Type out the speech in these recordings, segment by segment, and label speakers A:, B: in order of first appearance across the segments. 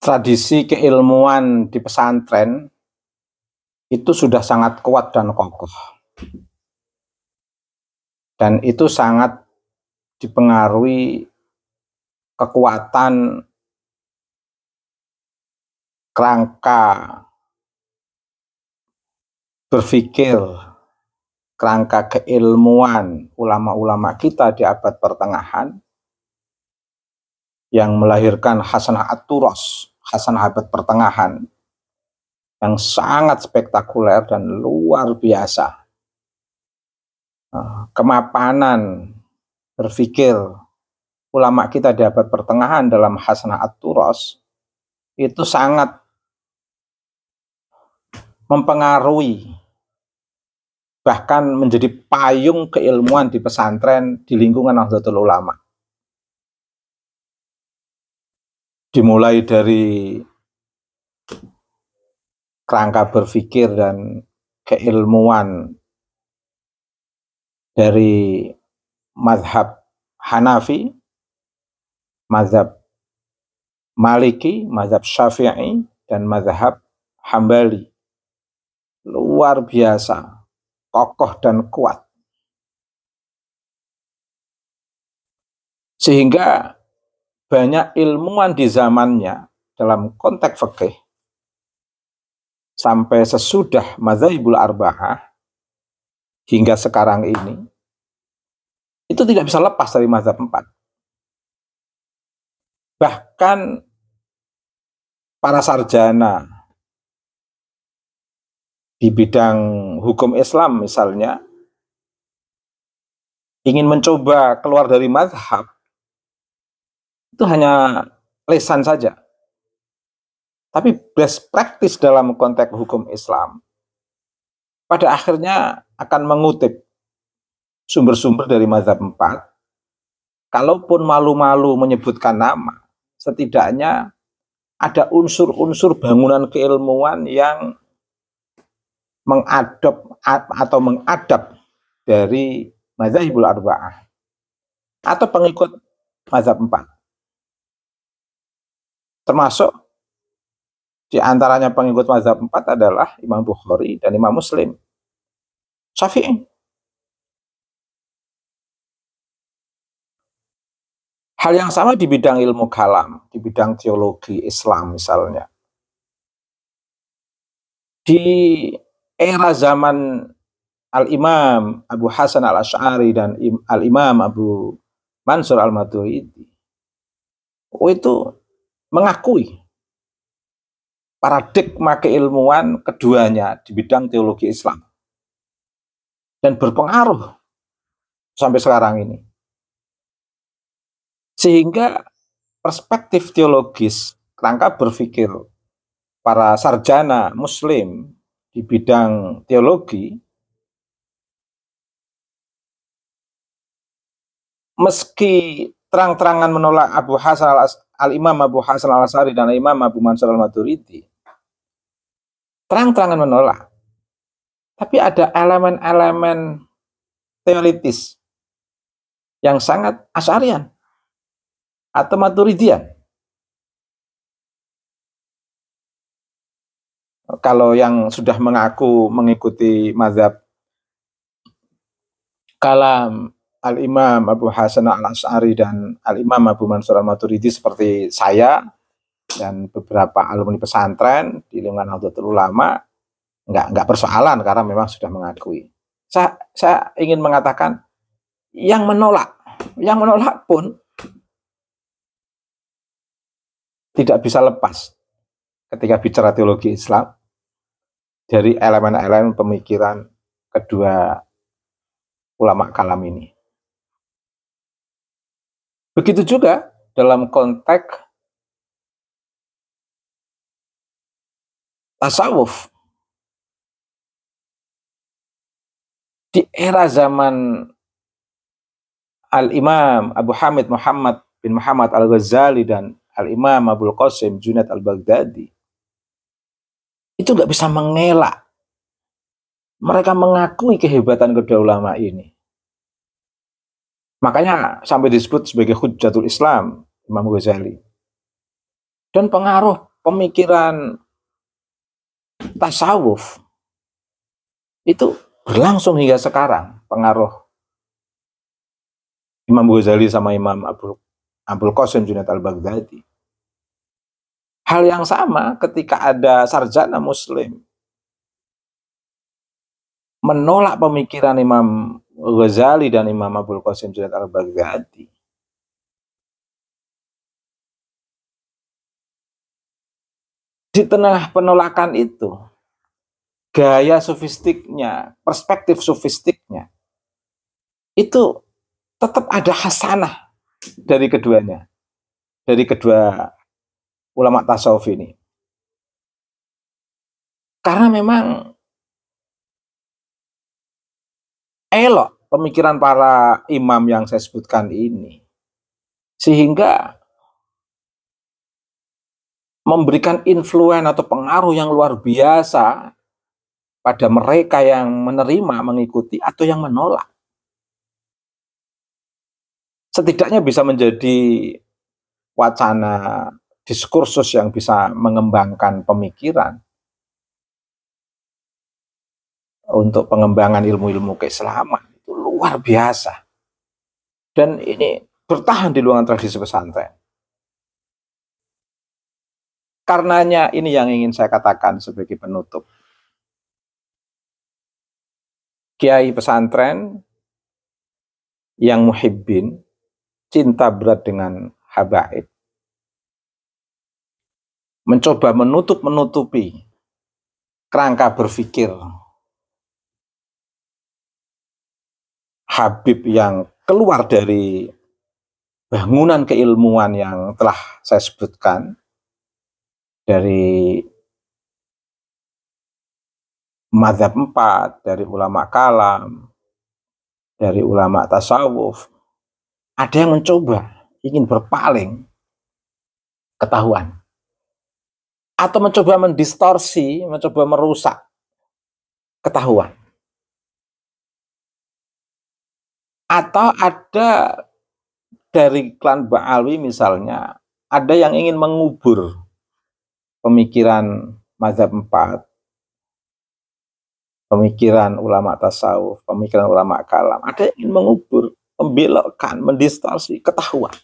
A: tradisi keilmuan di pesantren itu sudah sangat kuat dan kokoh. Dan itu sangat dipengaruhi kekuatan kerangka berpikir, kerangka keilmuan ulama-ulama kita di abad pertengahan yang melahirkan Hasanah At-Turas, Hasanah abad pertengahan yang sangat spektakuler dan luar biasa. Kemapanan berpikir ulama kita di abad pertengahan dalam Hasanah At-Turas itu sangat mempengaruhi, bahkan menjadi payung keilmuan di pesantren di lingkungan Nahdlatul Ulama. Dimulai dari kerangka berpikir dan keilmuan dari mazhab Hanafi, mazhab Maliki, mazhab Syafi'i, dan mazhab Hambali. Luar biasa, kokoh dan kuat. Sehingga banyak ilmuwan di zamannya dalam konteks fikih sampai sesudah Madzhabul Arba'ah hingga sekarang ini itu tidak bisa lepas dari mazhab 4. Bahkan para sarjana di bidang hukum Islam misalnya ingin mencoba keluar dari mazhab itu hanya lisan saja. Tapi best practice dalam konteks hukum Islam pada akhirnya akan mengutip sumber-sumber dari mazhab 4. Kalaupun malu-malu menyebutkan nama, setidaknya ada unsur-unsur bangunan keilmuan yang mengadap dari Madzhabul Arba'ah atau pengikut mazhab 4. Termasuk di antaranya pengikut mazhab 4 adalah Imam Bukhari dan Imam Muslim, Syafi'i. Hal yang sama di bidang ilmu kalam, di bidang teologi Islam misalnya. Di era zaman Al-Imam Abu Hasan Al-Asy'ari dan Al-Imam Abu Mansur Al-Maturidi, itu mengakui paradigma keilmuan keduanya di bidang teologi Islam dan berpengaruh sampai sekarang ini. Sehingga perspektif teologis, kerangka berpikir para sarjana muslim di bidang teologi meski terang-terangan menolak Al-Imam Abu Hasan Al-Asy'ari dan Imam Abu Mansur Al-Maturidi, terang-terangan menolak, tapi ada elemen-elemen teoritis yang sangat Asy'arian atau Maturidian. Kalau yang sudah mengaku mengikuti mazhab kalam Al-Imam Abu Hasan Al-Asy'ari dan Al-Imam Abu Mansur Al-Maturidi seperti saya dan beberapa alumni pesantren di lingkungan Nahdlatul Ulama, enggak persoalan karena memang sudah mengakui. Saya ingin mengatakan yang menolak pun tidak bisa lepas ketika bicara teologi Islam dari elemen-elemen pemikiran kedua ulama kalam ini. Begitu juga dalam konteks tasawuf. Di era zaman Al-Imam Abu Hamid Muhammad bin Muhammad Al-Ghazali dan Al-Imam Abul Qasim Junaid Al-Baghdadi, itu nggak bisa mengelak. Mereka mengakui kehebatan kedua ulama ini. Makanya sampai disebut sebagai Hujjatul Islam, Imam Ghazali. Dan pengaruh pemikiran tasawuf itu berlangsung hingga sekarang, pengaruh Imam Ghazali sama Imam Abul Qasim Junaid al-Baghdadi. Hal yang sama ketika ada sarjana muslim menolak pemikiran Imam Ghazali dan Imam Abul Qasim Junaid al-Baghdadi. Di tengah penolakan itu, gaya sofistiknya, perspektif sofistiknya, itu tetap ada hasanah dari keduanya, dari kedua ulama tasawuf ini. Karena memang elok pemikiran para imam yang saya sebutkan ini, sehingga memberikan influence atau pengaruh yang luar biasa pada mereka yang menerima, mengikuti, atau yang menolak. Setidaknya bisa menjadi wacana diskursus yang bisa mengembangkan pemikiran untuk pengembangan ilmu-ilmu keislaman. Itu luar biasa. Dan ini bertahan di luar tradisi pesantren. Karenanya ini yang ingin saya katakan sebagai penutup. Kiai pesantren yang muhibbin, cinta berat dengan habaib, mencoba menutupi kerangka berpikir Habib yang keluar dari bangunan keilmuan yang telah saya sebutkan, dari mazhab 4, dari ulama kalam, dari ulama tasawuf. Ada yang mencoba ingin berpaling ketahuan, atau mencoba mendistorsi, mencoba merusak ketahuan. Atau ada dari klan Ba'alwi misalnya, ada yang ingin mengubur pemikiran mazhab 4, pemikiran ulama tasawuf, pemikiran ulama kalam. Ada yang ingin mengubur, membelokkan, mendistorsi ketahuan.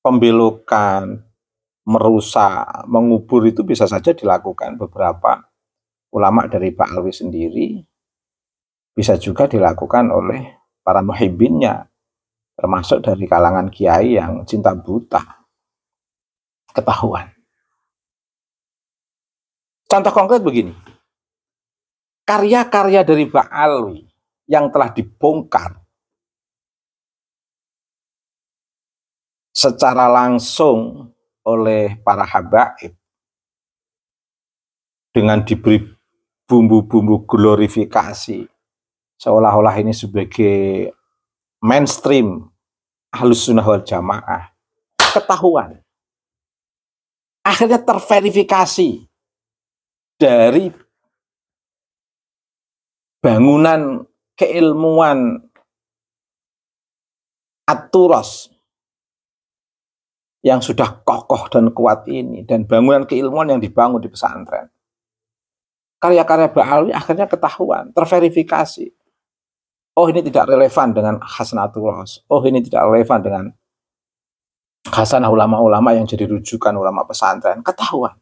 A: Pembelokan, merusak, mengubur itu bisa saja dilakukan beberapa ulama dari Ba'alwi sendiri, bisa juga dilakukan oleh para muhibbinnya, termasuk dari kalangan kiai yang cinta buta ketahuan. Contoh konkret begini, karya-karya dari Ba'alwi yang telah dibongkar secara langsung oleh para habaib dengan diberi bumbu-bumbu glorifikasi, seolah-olah ini sebagai mainstream Ahlus Sunnah wal Jamaah, ketahuan. Akhirnya terverifikasi dari bangunan keilmuan At-Turas yang sudah kokoh dan kuat ini, dan bangunan keilmuan yang dibangun di pesantren. Karya-karya Ba'alwi akhirnya ketahuan, terverifikasi. Oh, ini tidak relevan dengan Hasanatul Ras. Oh, ini tidak relevan dengan hasanah ulama-ulama yang jadi rujukan ulama pesantren. Ketahuan.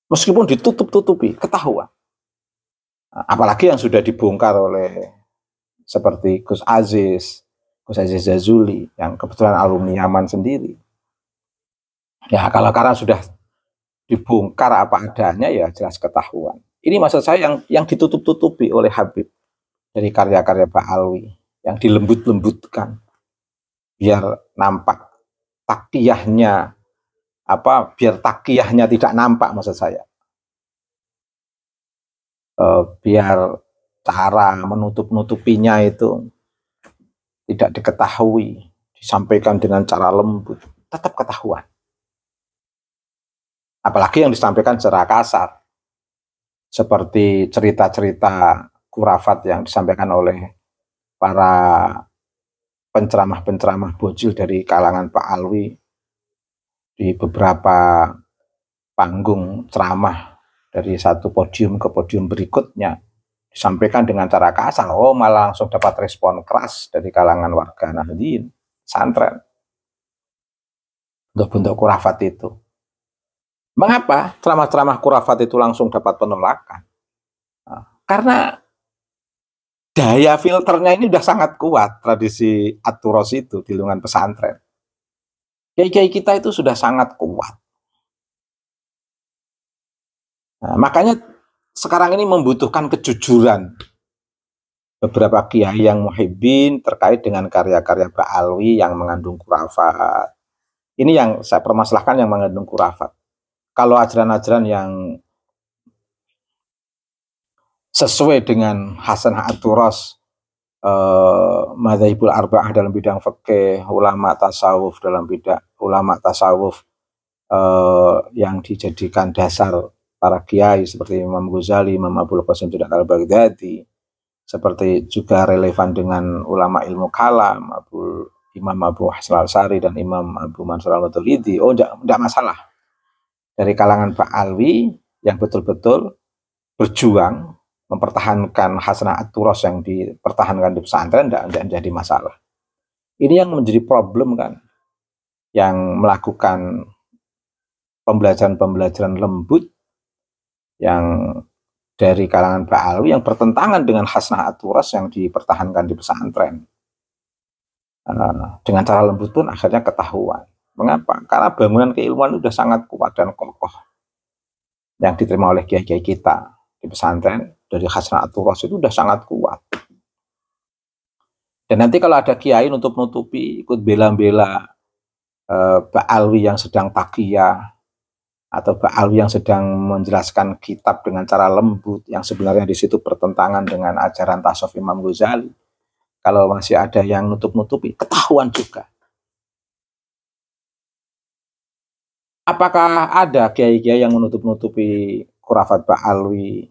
A: Meskipun ditutup-tutupi, ketahuan. Apalagi yang sudah dibongkar oleh seperti Gus Aziz Jazuli, yang kebetulan alumni Yaman sendiri. Ya, kalau karena sudah dibongkar apa adanya, ya jelas ketahuan. Ini maksud saya yang ditutup-tutupi oleh Habib dari karya-karya Ba'alwi, yang dilembut-lembutkan biar nampak takiyahnya, biar takiyahnya tidak nampak, maksud saya. Biar cara menutup-nutupinya itu tidak diketahui, disampaikan dengan cara lembut, tetap ketahuan. Apalagi yang disampaikan secara kasar, seperti cerita-cerita khurafat yang disampaikan oleh para penceramah-penceramah bocil dari kalangan Pak Alwi di beberapa panggung ceramah dari satu podium ke podium berikutnya disampaikan dengan cara kasar, malah langsung dapat respon keras dari kalangan warga Nahdien pesantren untuk bentuk khurafat itu. Mengapa ceramah-ceramah khurafat itu langsung dapat penolakan? Karena daya filternya ini udah sangat kuat, tradisi At-Turos itu di lingkungan pesantren. Kiai-kiai kita itu sudah sangat kuat. Nah, makanya sekarang ini membutuhkan kejujuran beberapa kiai yang muhibbin terkait dengan karya-karya Pak Alwi yang mengandung khurafat. Ini yang saya permasalahkan, yang mengandung khurafat. Kalau ajaran-ajaran yang sesuai dengan Hasanah At-Turos, Madzhabul Arba'ah dalam bidang fikih, ulama tasawuf dalam bidang yang dijadikan dasar para kiai seperti Imam Ghazali, Imam Abul Qasim Al-Baghdadi, seperti juga relevan dengan ulama ilmu kalam, Imam Abu Hasan Al-Asy'ari dan Imam Abu Mansur Al-Maturidi. Enggak masalah. Dari kalangan Pak Alwi yang betul-betul berjuang mempertahankan Hasanah At-Turos yang dipertahankan di pesantren, enggak jadi masalah. Ini yang menjadi problem kan, yang melakukan pembelajaran lembut yang dari kalangan Pak Alwi yang bertentangan dengan Hasanah At-Turos yang dipertahankan di pesantren. Dengan cara lembut pun akhirnya ketahuan. Mengapa? Karena bangunan keilmuan sudah sangat kuat dan kokoh yang diterima oleh kiai-kiai kita di pesantren dari Hasanah At-Turos itu sudah sangat kuat. Dan nanti kalau ada kiai nutup-nutupi, ikut bela-bela Pak Alwi yang sedang taqiyah, atau Pak Alwi yang sedang menjelaskan kitab dengan cara lembut, yang sebenarnya di situ bertentangan dengan ajaran tasawuf Imam Ghazali. Kalau masih ada yang nutup-nutupi, ketahuan juga. Apakah ada kiai-kiai yang menutup-nutupi khurafat Pak Alwi,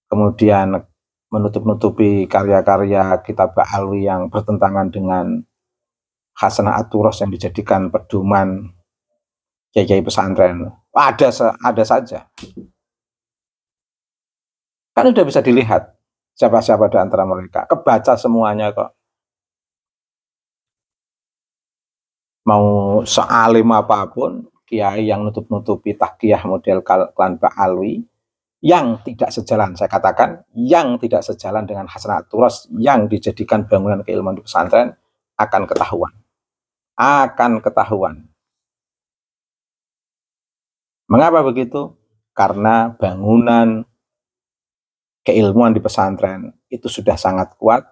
A: kemudian menutup-nutupi karya-karya kitab Pak Alwi yang bertentangan dengan Hasanah At-Turos yang dijadikan pedoman kiai-kiai pesantren? Ada saja. Kan udah bisa dilihat siapa-siapa di antara mereka. Kebaca semuanya kok. Mau sealim apapun, kiai yang nutup-nutupi taqiyah model klan Pak Alwi, yang tidak sejalan, saya katakan, yang tidak sejalan dengan Hasanah At-Turos yang dijadikan bangunan keilmuan di pesantren, akan ketahuan. Akan ketahuan. Mengapa begitu? Karena bangunan keilmuan di pesantren itu sudah sangat kuat,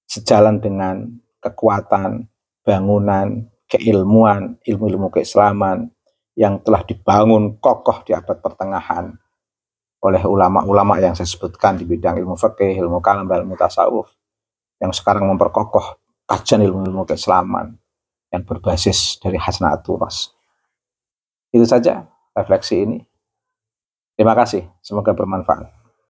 A: sejalan dengan kekuatan bangunan keilmuan, ilmu-ilmu keislaman yang telah dibangun kokoh di abad pertengahan oleh ulama-ulama yang saya sebutkan di bidang ilmu fikih, ilmu kalam, dan ilmu tasawuf, yang sekarang memperkokoh kajian ilmu-ilmu keislaman yang berbasis dari Hasanah At-Turos. Itu saja refleksi ini. Terima kasih, semoga bermanfaat.